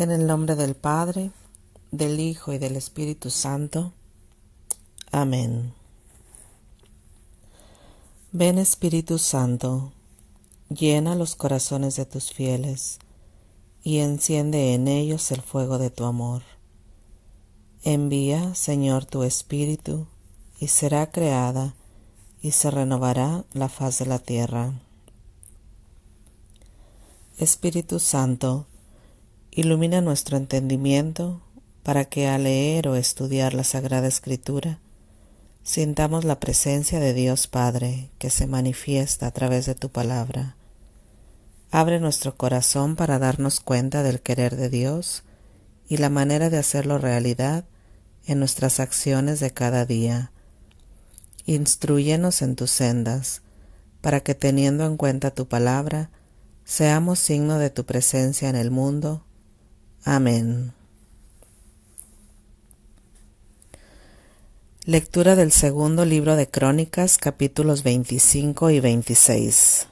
En el nombre del Padre, del Hijo y del Espíritu Santo. Amén. Ven Espíritu Santo, llena los corazones de tus fieles y enciende en ellos el fuego de tu amor. Envía, Señor, tu Espíritu, y será creada y se renovará la faz de la tierra. Espíritu Santo, ilumina nuestro entendimiento para que al leer o estudiar la Sagrada Escritura sintamos la presencia de Dios Padre que se manifiesta a través de tu palabra. Abre nuestro corazón para darnos cuenta del querer de Dios y la manera de hacerlo realidad en nuestras acciones de cada día. Instrúyenos en tus sendas, para que teniendo en cuenta tu palabra, seamos signo de tu presencia en el mundo. Amén. Lectura del segundo libro de Crónicas, capítulos 25 y 26.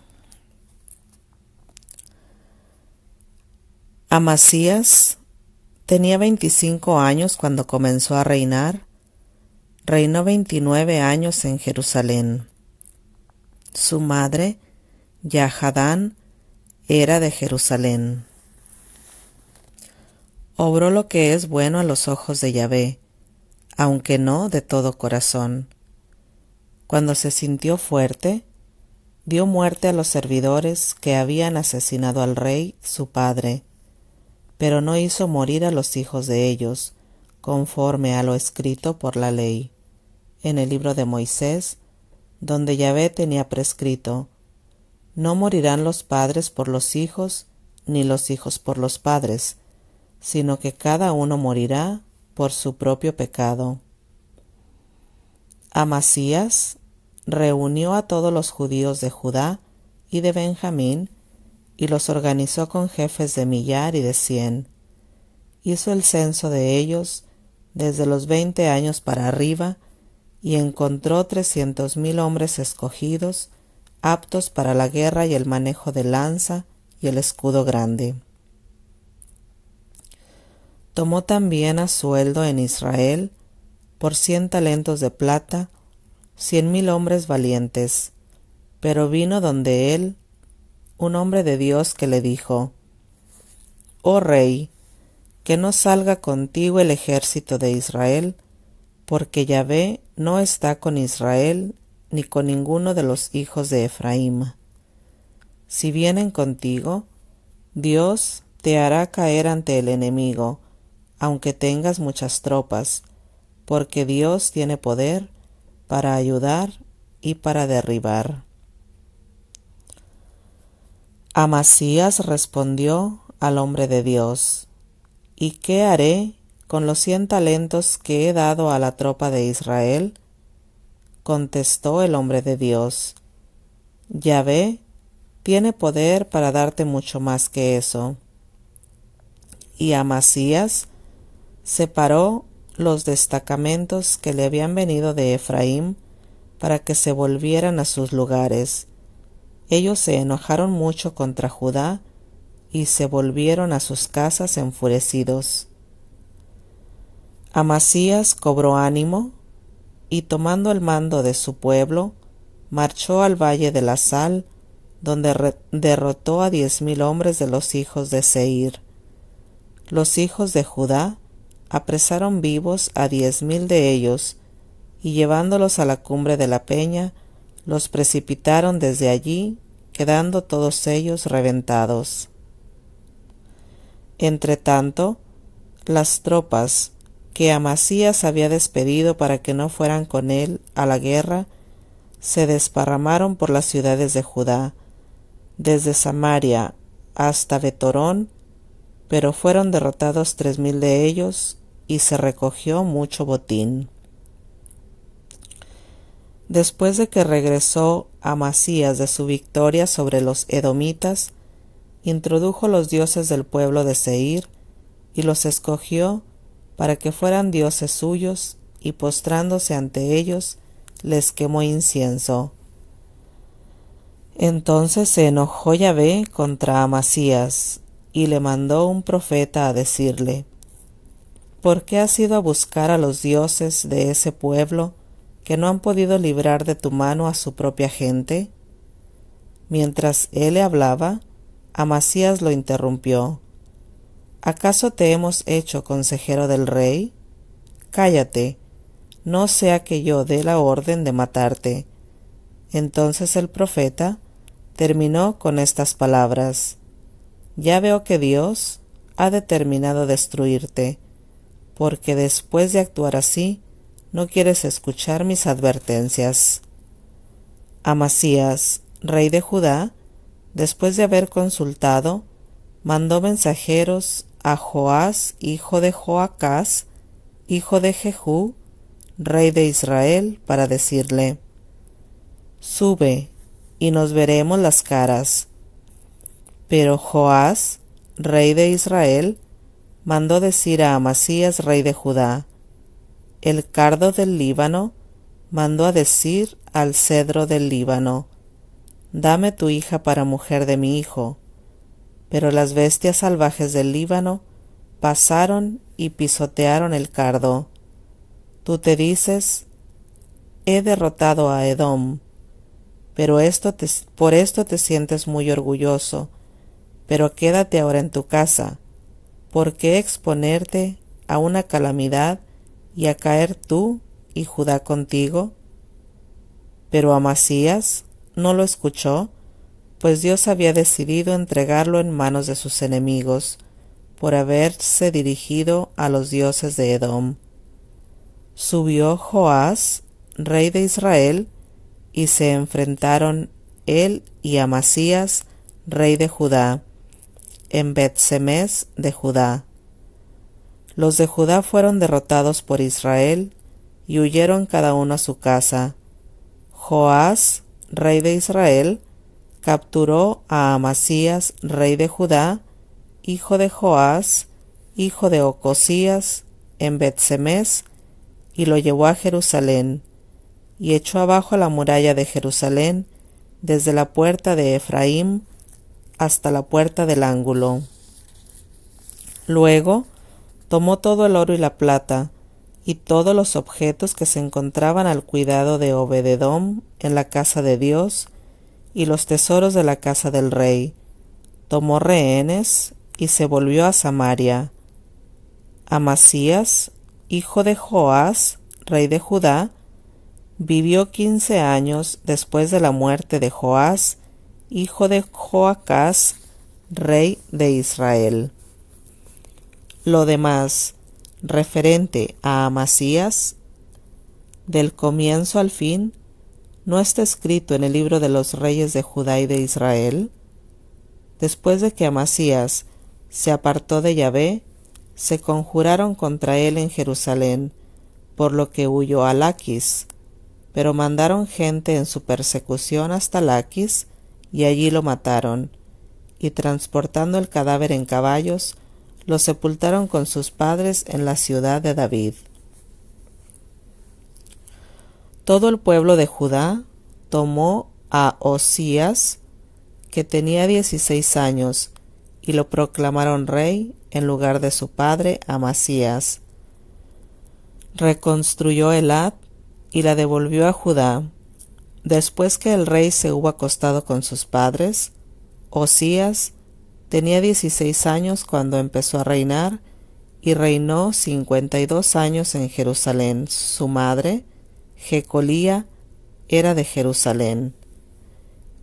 Amasías tenía 25 años cuando comenzó a reinar. Reinó 29 años en Jerusalén. Su madre, Yahadán, era de Jerusalén. Obró lo que es bueno a los ojos de Yahvé, aunque no de todo corazón. Cuando se sintió fuerte, dio muerte a los servidores que habían asesinado al rey, su padre, pero no hizo morir a los hijos de ellos, conforme a lo escrito por la ley, en el libro de Moisés, donde Yahvé tenía prescrito: no morirán los padres por los hijos, ni los hijos por los padres, sino que cada uno morirá por su propio pecado. Amasías reunió a todos los judíos de Judá y de Benjamín y los organizó con jefes de 1,000 y de 100. Hizo el censo de ellos desde los 20 años para arriba y encontró 300,000 hombres escogidos, aptos para la guerra y el manejo de lanza y el escudo grande. Tomó también a sueldo en Israel por 100 talentos de plata 100,000 hombres valientes, pero vino donde él un hombre de Dios que le dijo: «Oh rey, que no salga contigo el ejército de Israel, porque Yahvé no está con Israel ni con ninguno de los hijos de Efraín. Si vienen contigo, Dios te hará caer ante el enemigo, aunque tengas muchas tropas, porque Dios tiene poder para ayudar y para derribar». Amasías respondió al hombre de Dios: «¿Y qué haré con los 100 talentos que he dado a la tropa de Israel?» Contestó el hombre de Dios: «Yahvé tiene poder para darte mucho más que eso». Y Amasías separó los destacamentos que le habían venido de Efraín para que se volvieran a sus lugares. Ellos se enojaron mucho contra Judá y se volvieron a sus casas enfurecidos. Amasías cobró ánimo y, tomando el mando de su pueblo, marchó al valle de la Sal, donde derrotó a 10,000 hombres de los hijos de Seir. Los hijos de Judá apresaron vivos a 10,000 de ellos, y llevándolos a la cumbre de la peña, los precipitaron desde allí, quedando todos ellos reventados. Entretanto, las tropas que Amasías había despedido para que no fueran con él a la guerra, se desparramaron por las ciudades de Judá, desde Samaria hasta Betorón, pero fueron derrotados 3,000 de ellos, y se recogió mucho botín. Después de que regresó Amasías de su victoria sobre los edomitas, introdujo los dioses del pueblo de Seir y los escogió para que fueran dioses suyos, y postrándose ante ellos les quemó incienso. Entonces se enojó Yahvé contra Amasías y le mandó un profeta a decirle: ¿por qué has ido a buscar a los dioses de ese pueblo que no han podido librar de tu mano a su propia gente? Mientras él le hablaba, Amasías lo interrumpió: ¿acaso te hemos hecho consejero del rey? Cállate, no sea que yo dé la orden de matarte. Entonces el profeta terminó con estas palabras: ya veo que Dios ha determinado destruirte, porque después de actuar así, no quieres escuchar mis advertencias. Amasías, rey de Judá, después de haber consultado, mandó mensajeros a Joás, hijo de Joacás, hijo de Jehú, rey de Israel, para decirle: sube, y nos veremos las caras. Pero Joás, rey de Israel, mandó decir a Amasías, rey de Judá: el cardo del Líbano mandó a decir al cedro del Líbano: dame tu hija para mujer de mi hijo. Pero las bestias salvajes del Líbano pasaron y pisotearon el cardo. Tú te dices: he derrotado a Edom, por esto te sientes muy orgulloso. Pero quédate ahora en tu casa. ¿Por qué exponerte a una calamidad y a caer tú y Judá contigo? Pero Amasías no lo escuchó, pues Dios había decidido entregarlo en manos de sus enemigos, por haberse dirigido a los dioses de Edom. Subió Joás, rey de Israel, y se enfrentaron él y Amasías, rey de Judá, en Bet-Semes de Judá. Los de Judá fueron derrotados por Israel y huyeron cada uno a su casa. Joás, rey de Israel, capturó a Amasías, rey de Judá, hijo de Joás, hijo de Ocosías, en Bet-Semes, y lo llevó a Jerusalén, y echó abajo la muralla de Jerusalén, desde la puerta de Efraín hasta la puerta del ángulo. Luego tomó todo el oro y la plata, y todos los objetos que se encontraban al cuidado de Obed-edom en la casa de Dios, y los tesoros de la casa del rey. Tomó rehenes y se volvió a Samaria. Amasías, hijo de Joás, rey de Judá, vivió 15 años después de la muerte de Joás, hijo de Joacás, rey de Israel. Lo demás, referente a Amasías, del comienzo al fin, ¿no está escrito en el libro de los reyes de Judá y de Israel? Después de que Amasías se apartó de Yahvé, se conjuraron contra él en Jerusalén, por lo que huyó a Laquis, pero mandaron gente en su persecución hasta Laquis, y allí lo mataron, y transportando el cadáver en caballos, lo sepultaron con sus padres en la ciudad de David. Todo el pueblo de Judá tomó a Osías, que tenía 16 años, y lo proclamaron rey en lugar de su padre Amasías. Reconstruyó Elat y la devolvió a Judá. Después que el rey se hubo acostado con sus padres, Osías tenía 16 años cuando empezó a reinar, y reinó 52 años en Jerusalén. Su madre, Jecolía, era de Jerusalén.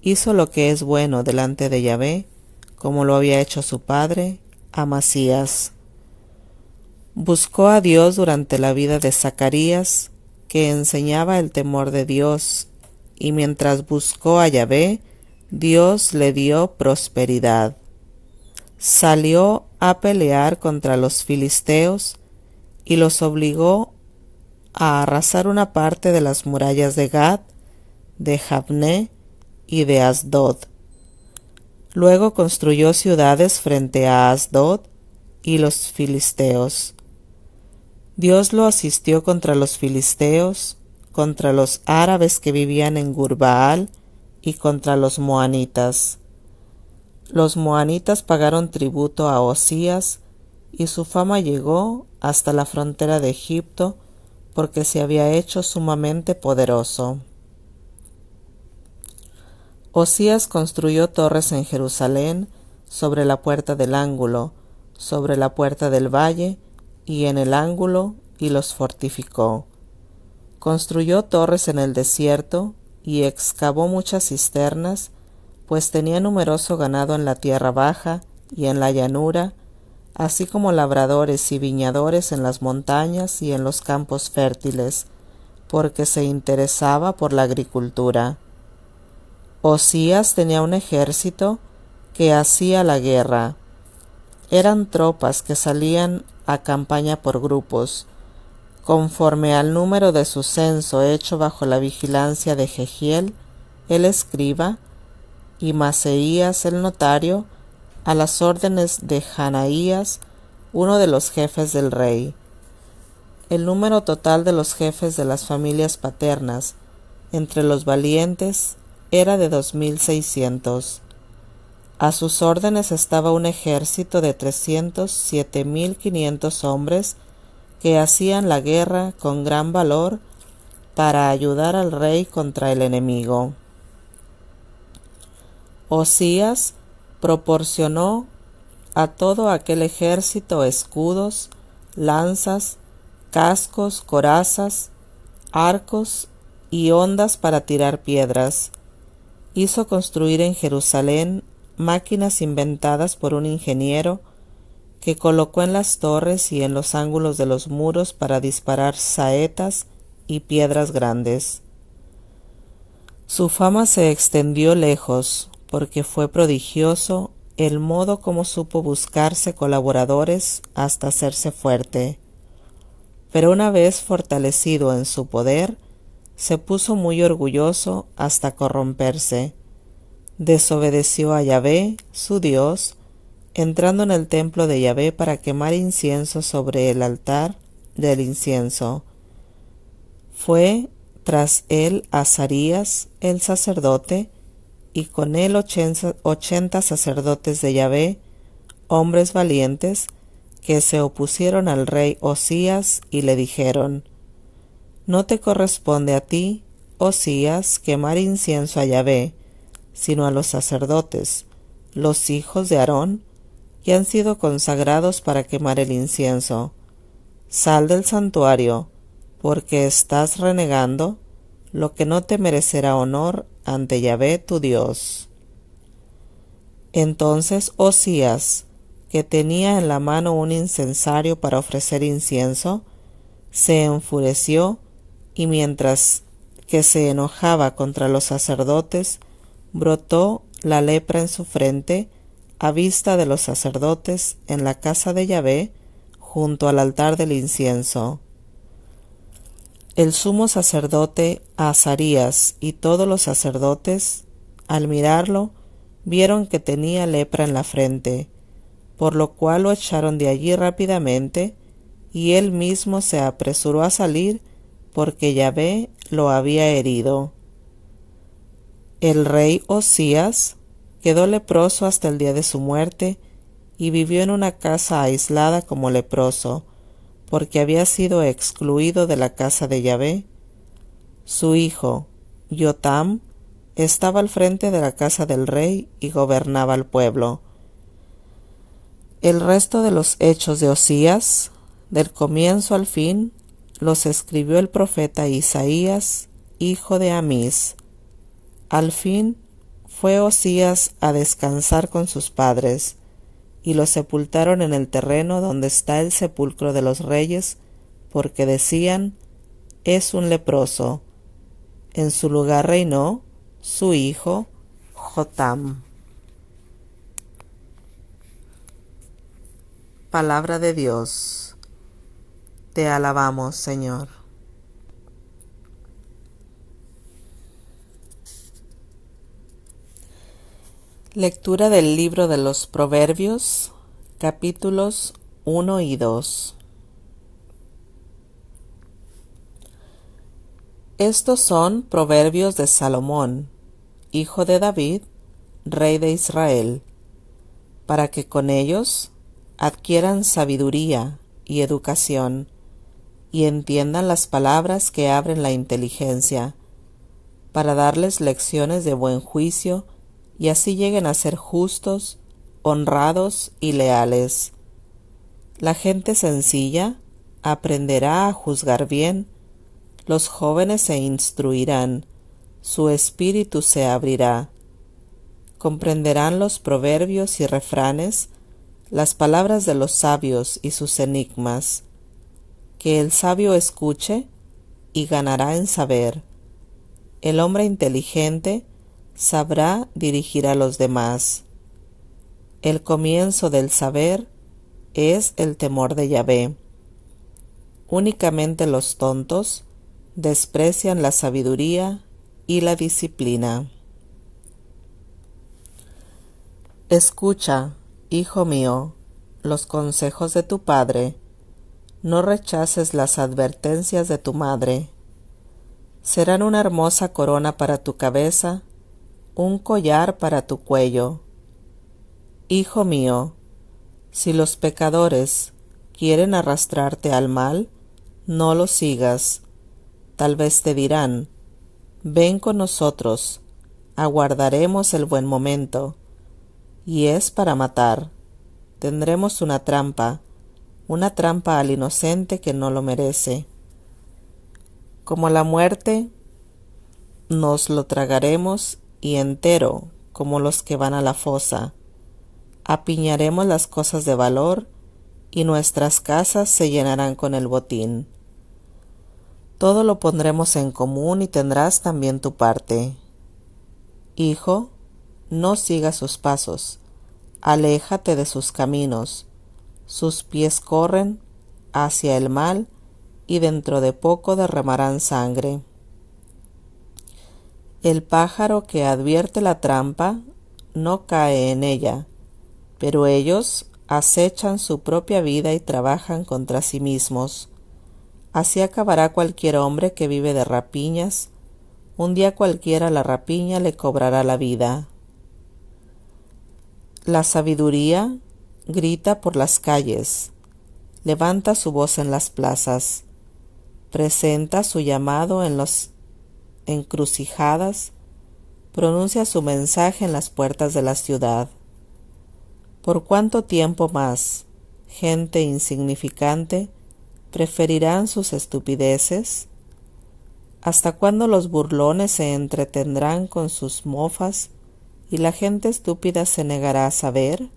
Hizo lo que es bueno delante de Yahvé, como lo había hecho su padre, Amasías. Buscó a Dios durante la vida de Zacarías, que enseñaba el temor de Dios, y mientras buscó a Yahvé, Dios le dio prosperidad. Salió a pelear contra los filisteos y los obligó a arrasar una parte de las murallas de Gad, de Jabné y de Asdod. Luego construyó ciudades frente a Asdod y los filisteos. Dios lo asistió contra los filisteos, contra los árabes que vivían en Gurbaal y contra los moanitas. Los moabitas pagaron tributo a Osías, y su fama llegó hasta la frontera de Egipto, porque se había hecho sumamente poderoso. Osías construyó torres en Jerusalén, sobre la puerta del ángulo, sobre la puerta del valle, y en el ángulo, y los fortificó. Construyó torres en el desierto, y excavó muchas cisternas, pues tenía numeroso ganado en la tierra baja y en la llanura, así como labradores y viñadores en las montañas y en los campos fértiles, porque se interesaba por la agricultura. Osías tenía un ejército que hacía la guerra. Eran tropas que salían a campaña por grupos, conforme al número de su censo hecho bajo la vigilancia de Jehiel, el escriba, y Maseías el notario, a las órdenes de Hanaías, uno de los jefes del rey. El número total de los jefes de las familias paternas, entre los valientes, era de 2600. A sus órdenes estaba un ejército de 307.500 hombres que hacían la guerra con gran valor para ayudar al rey contra el enemigo. Osías proporcionó a todo aquel ejército escudos, lanzas, cascos, corazas, arcos y hondas para tirar piedras. Hizo construir en Jerusalén máquinas inventadas por un ingeniero que colocó en las torres y en los ángulos de los muros para disparar saetas y piedras grandes. Su fama se extendió lejos, porque fue prodigioso el modo como supo buscarse colaboradores hasta hacerse fuerte. Pero una vez fortalecido en su poder, se puso muy orgulloso hasta corromperse. Desobedeció a Yahvé, su Dios, entrando en el templo de Yahvé para quemar incienso sobre el altar del incienso. Fue tras él Azarías, el sacerdote, y con él 80 sacerdotes de Yahvé, hombres valientes, que se opusieron al rey Osías y le dijeron: No te corresponde a ti, Osías, quemar incienso a Yahvé, sino a los sacerdotes, los hijos de Aarón, que han sido consagrados para quemar el incienso. Sal del santuario, porque estás renegando lo que no te merecerá honor ante Yahvé tu Dios. Entonces Osías, que tenía en la mano un incensario para ofrecer incienso, se enfureció, y mientras que se enojaba contra los sacerdotes, brotó la lepra en su frente a vista de los sacerdotes en la casa de Yahvé, junto al altar del incienso. El sumo sacerdote Azarías y todos los sacerdotes, al mirarlo, vieron que tenía lepra en la frente, por lo cual lo echaron de allí rápidamente, y él mismo se apresuró a salir, porque Yahvé lo había herido. El rey Osías quedó leproso hasta el día de su muerte, y vivió en una casa aislada como leproso, porque había sido excluido de la casa de Yahvé. Su hijo, Yotam, estaba al frente de la casa del rey y gobernaba al pueblo. El resto de los hechos de Osías, del comienzo al fin, los escribió el profeta Isaías, hijo de Amís. Al fin fue Osías a descansar con sus padres, y lo sepultaron en el terreno donde está el sepulcro de los reyes, porque decían: es un leproso. En su lugar reinó su hijo Jotam. Palabra de Dios. Te alabamos, Señor. Lectura del libro de los Proverbios, capítulos 1 y 2. Estos son proverbios de Salomón, hijo de David, rey de Israel, para que con ellos adquieran sabiduría y educación y entiendan las palabras que abren la inteligencia, para darles lecciones de buen juicio y así lleguen a ser justos, honrados y leales. La gente sencilla aprenderá a juzgar bien, los jóvenes se instruirán, su espíritu se abrirá, comprenderán los proverbios y refranes, las palabras de los sabios y sus enigmas. Que el sabio escuche y ganará en saber. El hombre inteligente sabrá dirigir a los demás. El comienzo del saber es el temor de Yahvé. Únicamente los tontos desprecian la sabiduría y la disciplina. Escucha, hijo mío, los consejos de tu padre. No rechaces las advertencias de tu madre. Serán una hermosa corona para tu cabeza, un collar para tu cuello. Hijo mío, si los pecadores quieren arrastrarte al mal, no los sigas. Tal vez te dirán, ven con nosotros, aguardaremos el buen momento. Y es para matar. Tendremos una trampa al inocente que no lo merece. Como la muerte, nos lo tragaremos y entero, como los que van a la fosa. Apiñaremos las cosas de valor y nuestras casas se llenarán con el botín. Todo lo pondremos en común y tendrás también tu parte. Hijo, no sigas sus pasos, aléjate de sus caminos. Sus pies corren hacia el mal y dentro de poco derramarán sangre. El pájaro que advierte la trampa no cae en ella, pero ellos acechan su propia vida y trabajan contra sí mismos. Así acabará cualquier hombre que vive de rapiñas. Un día cualquiera la rapiña le cobrará la vida. La sabiduría grita por las calles, levanta su voz en las plazas, presenta su llamado en las encrucijadas, pronuncia su mensaje en las puertas de la ciudad. ¿Por cuánto tiempo más, gente insignificante, preferirán sus estupideces? ¿Hasta cuándo los burlones se entretendrán con sus mofas y la gente estúpida se negará a saber?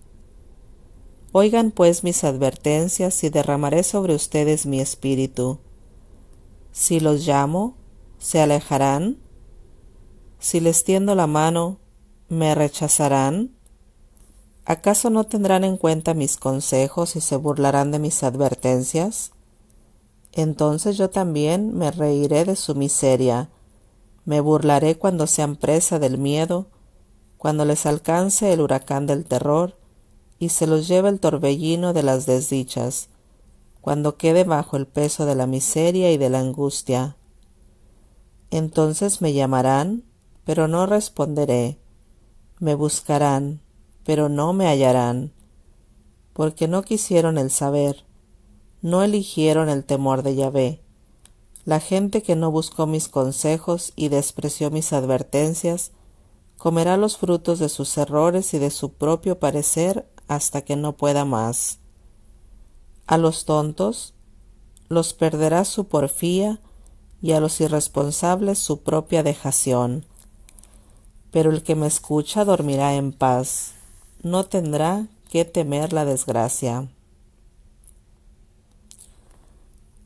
Oigan pues mis advertencias y derramaré sobre ustedes mi espíritu. Si los llamo, ¿se alejarán? Si les tiendo la mano, ¿me rechazarán? ¿Acaso no tendrán en cuenta mis consejos y se burlarán de mis advertencias? Entonces yo también me reiré de su miseria, me burlaré cuando sean presa del miedo, cuando les alcance el huracán del terror, y se los lleve el torbellino de las desdichas, cuando quede bajo el peso de la miseria y de la angustia. Entonces me llamarán, pero no responderé, me buscarán, pero no me hallarán, porque no quisieron el saber, no eligieron el temor de Yahvé. La gente que no buscó mis consejos y despreció mis advertencias, comerá los frutos de sus errores y de su propio parecer hasta que no pueda más. A los tontos los perderá su porfía y a los irresponsables su propia dejación. Pero el que me escucha dormirá en paz, no tendrá que temer la desgracia.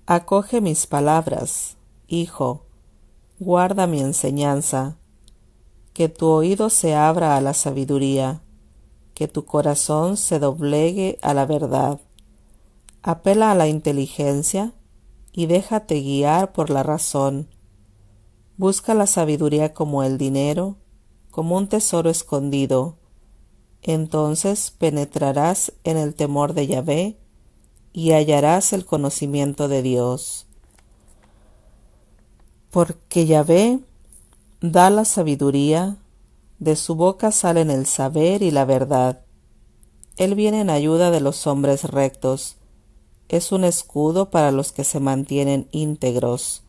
Acoge mis palabras, hijo, guarda mi enseñanza, que tu oído se abra a la sabiduría, que tu corazón se doblegue a la verdad. Apela a la inteligencia y déjate guiar por la razón. Busca la sabiduría como el dinero, como un tesoro escondido. Entonces penetrarás en el temor de Yahvé y hallarás el conocimiento de Dios. Porque Yahvé da la sabiduría, de su boca salen el saber y la verdad. Él viene en ayuda de los hombres rectos. Es un escudo para los que se mantienen íntegros.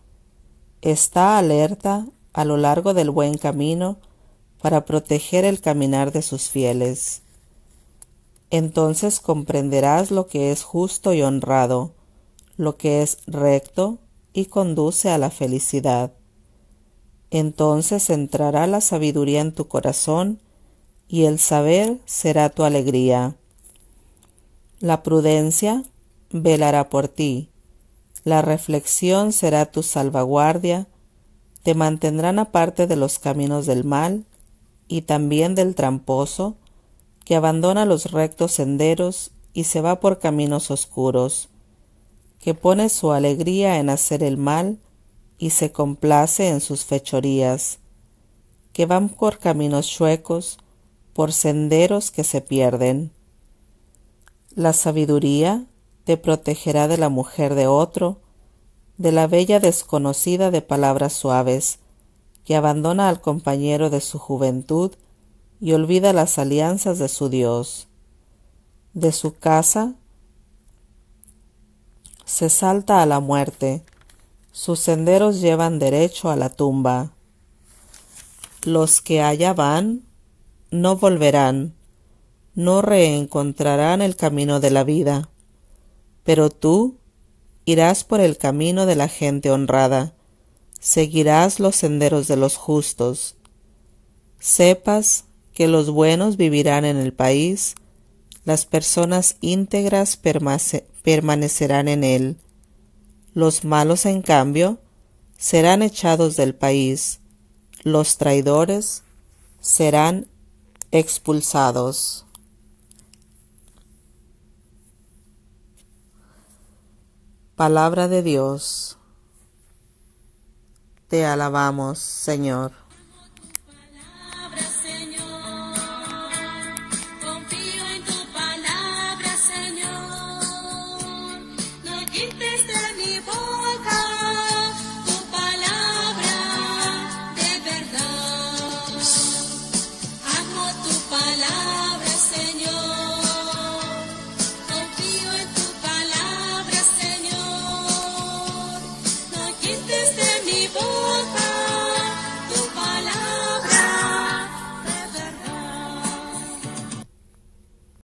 Está alerta a lo largo del buen camino para proteger el caminar de sus fieles. Entonces comprenderás lo que es justo y honrado, lo que es recto y conduce a la felicidad. Entonces entrará la sabiduría en tu corazón y el saber será tu alegría. La prudencia velará por ti, la reflexión será tu salvaguardia, te mantendrán aparte de los caminos del mal y también del tramposo, que abandona los rectos senderos y se va por caminos oscuros, que pone su alegría en hacer el mal y se complace en sus fechorías, que van por caminos chuecos, por senderos que se pierden. La sabiduría te protegerá de la mujer de otro, de la bella desconocida de palabras suaves, que abandona al compañero de su juventud y olvida las alianzas de su Dios. De su casa se salta a la muerte, sus senderos llevan derecho a la tumba. Los que allá van no volverán, no reencontrarán el camino de la vida, pero tú irás por el camino de la gente honrada, seguirás los senderos de los justos. Sepas que los buenos vivirán en el país, las personas íntegras permanecerán en él. Los malos, en cambio, serán echados del país, los traidores serán expulsados. Palabra de Dios. Te alabamos, Señor.